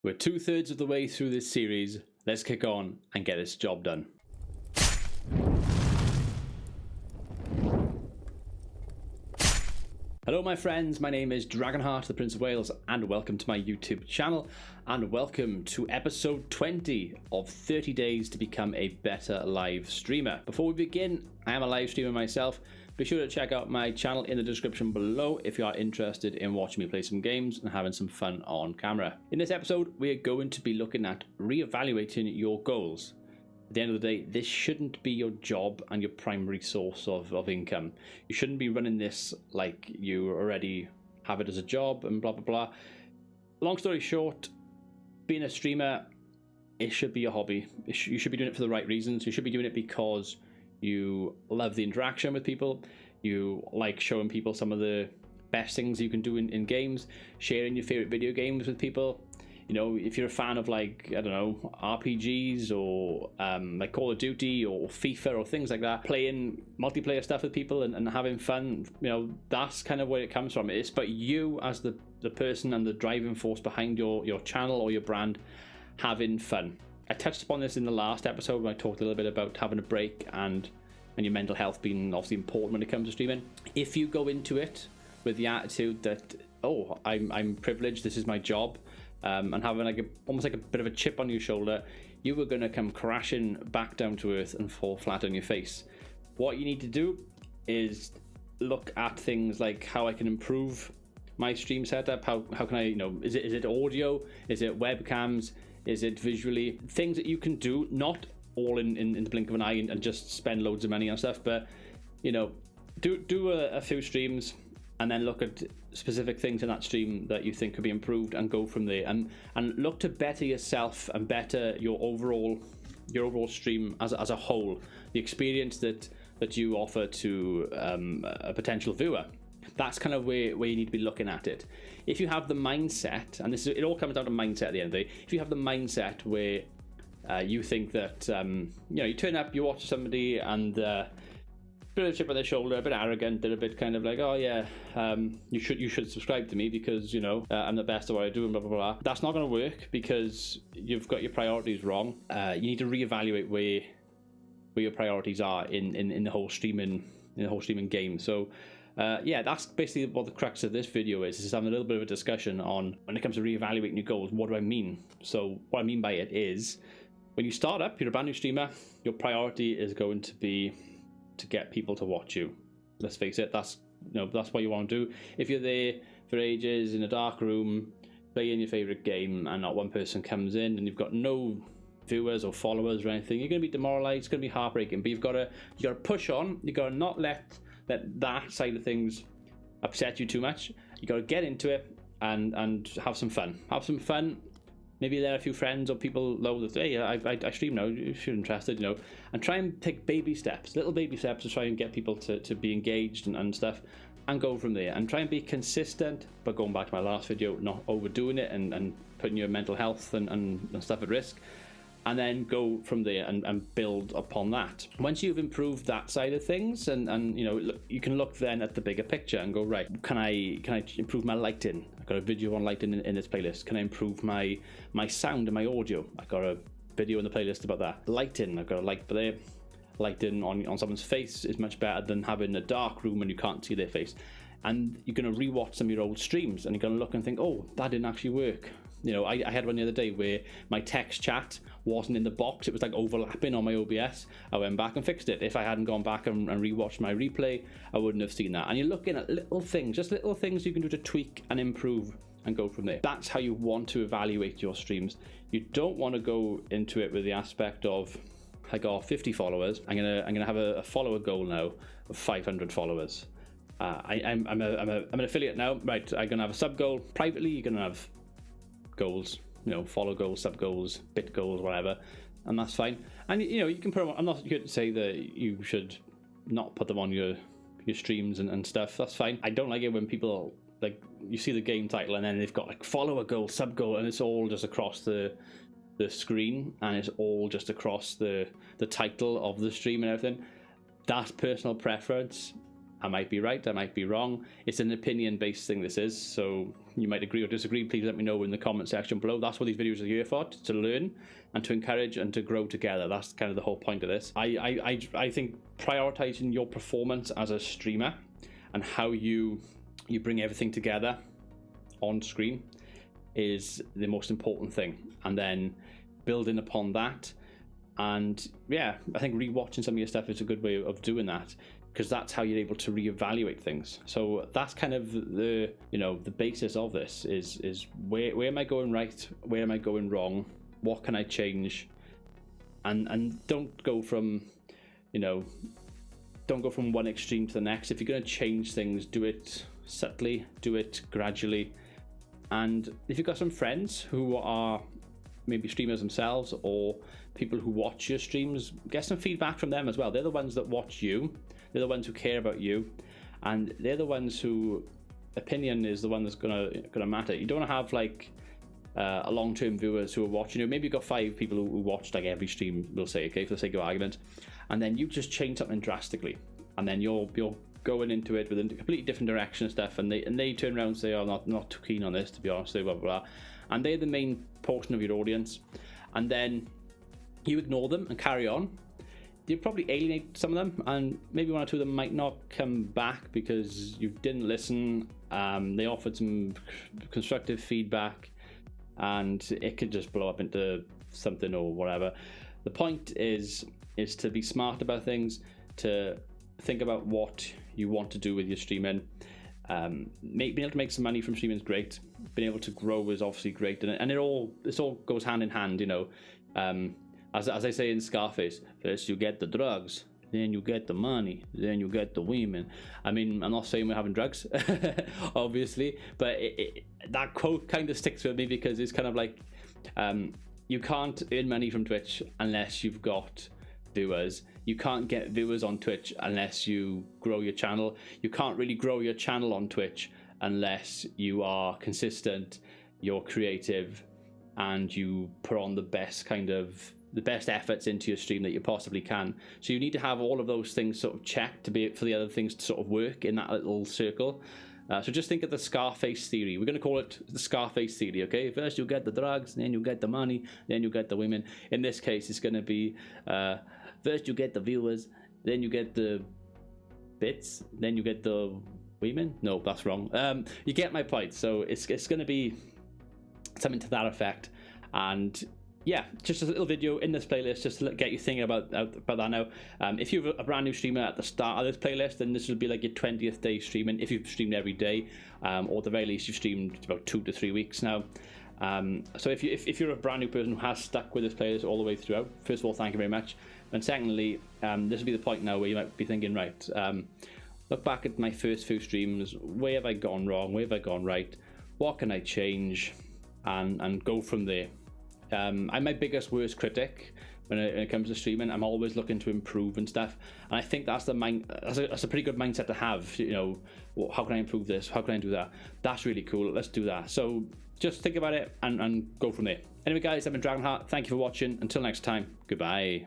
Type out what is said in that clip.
We're 2/3 of the way through this series. Let's kick on and get this job done. Hello my friends, my name is Dragonheart, the Prince of Wales, and welcome to my YouTube channel, and welcome to episode 20 of 30 Days to Become a Better Live Streamer. Before we begin, I am a live streamer myself. Be sure to check out my channel in the description below if you are interested in watching me play some games and having some fun on camera. In this episode, we are going to be looking at reevaluating your goals. At the end of the day, this shouldn't be your job and your primary source of income. You shouldn't be running this like you already have it as a job and blah, blah, blah. Long story short, being a streamer, it should be a hobby. You should be doing it for the right reasons. You should be doing it because you love the interaction with people. You like showing people some of the best things you can do in games, sharing your favorite video games with people. You know, if you're a fan of, like, I don't know, RPGs or like Call of Duty or FIFA or things like that, playing multiplayer stuff with people and having fun, you know, that's kind of where it comes from. It's about you as the person and the driving force behind your channel or your brand having fun. I touched upon this in the last episode when I talked a little bit about having a break and your mental health being obviously important when it comes to streaming. If you go into it with the attitude that, oh, I'm privileged, this is my job, and having like almost like a bit of a chip on your shoulder, you are going to come crashing back down to earth and fall flat on your face. What you need to do is look at things like how I can improve my stream setup. How can I, you know, is it audio? Is it webcams? Is it visually? Things that you can do, not all in the blink of an eye and just spend loads of money on stuff, but, you know, do a few streams and then look at specific things in that stream that you think could be improved and go from there, and look to better yourself and better your overall stream as a whole, the experience that you offer to a potential viewer. That's kind of where you need to be looking at it. If you have the mindset, and it all comes down to mindset at the end of the day, if you have the mindset where you think that, you know, you turn up, you watch somebody and bit of a chip on their shoulder, a bit arrogant, they're a bit kind of like, oh yeah, you should subscribe to me because, you know, I'm the best at what I do and blah, blah, blah. That's not going to work because you've got your priorities wrong. You need to reevaluate where your priorities are in the whole streaming game. So yeah, that's basically what the crux of this video is having a little bit of a discussion on when it comes to reevaluating your goals. What do I mean? So what I mean by it is, when you start up, you're a brand new streamer, your priority is going to be to get people to watch you. Let's face it, that's what you want to do. If you're there for ages in a dark room playing your favorite game and not one person comes in and you've got no viewers or followers or anything, you're going to be demoralized. It's going to be heartbreaking. But you got to push on. You got to not let that side of things upset you too much. You got to get into it and have some fun. Maybe there are a few friends or people know that, hey, I stream now, if you're interested, you know, and try and take little baby steps to try and get people to be engaged and stuff, and go from there. And try and be consistent, but going back to my last video, not overdoing it and putting your mental health and stuff at risk. And then go from there and build upon that. Once you've improved that side of things, and you know, you can look then at the bigger picture and go, right, can I improve my lighting? I've got a video on lighting in this playlist. Can I improve my sound and my audio? I've got a video in the playlist about that. Lighting, I've got a light there. Lighting on someone's face is much better than having a dark room and you can't see their face. And you're going to rewatch some of your old streams and you're going to look and think, oh, that didn't actually work. You know, I had one the other day where my text chat wasn't in the box. It was like overlapping on my OBS. I went back and fixed it. If I hadn't gone back and rewatched my replay, I wouldn't have seen that. And you're looking at little things you can do to tweak and improve and go from there. That's how you want to evaluate your streams. You don't want to go into it with the aspect of, I got 50 followers. I'm gonna have a follower goal now of 500 followers. I'm an affiliate now, right? I'm gonna have a sub goal. Privately, you're gonna have goals, you know, follow goals, sub goals, bit goals, whatever, and that's fine. And you know, you can put them on. I'm not going to say that you should not put them on your streams and stuff. That's fine. I don't like it when people, like, you see the game title and then they've got like follow a goal, sub goal, and it's all just across the screen and it's all just across the title of the stream and everything. That's personal preference. I might be right, I might be wrong. It's an opinion-based thing, this is. So, You might agree or disagree. Please let me know in the comment section below. That's what these videos are here for, to learn and to encourage and to grow together. That's kind of the whole point of this. I think prioritizing your performance as a streamer and how you bring everything together on screen is the most important thing, and then building upon that. And yeah, I think rewatching some of your stuff is a good way of doing that, because that's how you're able to reevaluate things. So that's kind of the the basis of this is where am I going right, where am I going wrong, what can I change, and don't go from don't go from one extreme to the next. If you're going to change things, do it subtly, do it gradually. And if you've got some friends who are maybe streamers themselves, or people who watch your streams, get some feedback from them as well. They're the ones that watch you, they're the ones who care about you, and they're the ones who opinion is the one that's gonna matter. You don't want to have like a long-term viewers who are watching you. Maybe you've got 5 people who watch like every stream, we'll say, okay, for the sake of argument, and then you just change something drastically, and then you're going into it with a completely different direction and stuff, and they turn around and say, oh, not too keen on this, to be honest, blah, blah, blah. And they're the main portion of your audience, and then you ignore them and carry on. You probably alienate some of them, and maybe 1 or 2 of them might not come back because you didn't listen. They offered some constructive feedback, and it could just blow up into something or whatever. The point is to be smart about things, to think about what you want to do with your streaming. Being able to make some money from streaming is great. Being able to grow is obviously great, and this all goes hand in hand. As I say in Scarface, first you get the drugs, then you get the money, then you get the women. I mean, I'm not saying we're having drugs, obviously, but that quote kind of sticks with me, because it's kind of like you can't earn money from Twitch unless you've got viewers. You can't get viewers on Twitch unless you grow your channel. You can't really grow your channel on Twitch unless you are consistent, you're creative, and you put on the best efforts into your stream that you possibly can. So you need to have all of those things sort of checked for the other things to sort of work in that little circle. So just think of the Scarface Theory. We're going to call it the Scarface Theory, okay? First you get the drugs, then you get the money, then you get the women. In this case, it's going to be first you get the viewers, then you get the bits, then you get the women. No, that's wrong. You get my point. So it's going to be something to that effect. And yeah, just a little video in this playlist just to get you thinking about that now. If you're a brand new streamer at the start of this playlist, then this will be like your 20th day streaming, if you've streamed every day, or at the very least you've streamed about 2 to 3 weeks now. So if you're a brand new person who has stuck with this playlist all the way throughout, first of all, thank you very much. And secondly, this will be the point now where you might be thinking, right, look back at my first few streams, where have I gone wrong, where have I gone right, what can I change, and go from there. I'm my biggest worst critic when it comes to streaming. I'm always looking to improve and stuff, and I think that's a pretty good mindset to have. How can I improve this? How can I do that? That's really cool. Let's do that. So just think about it and go from there. Anyway, guys, I've been Dragonheart. Thank you for watching. Until next time, goodbye.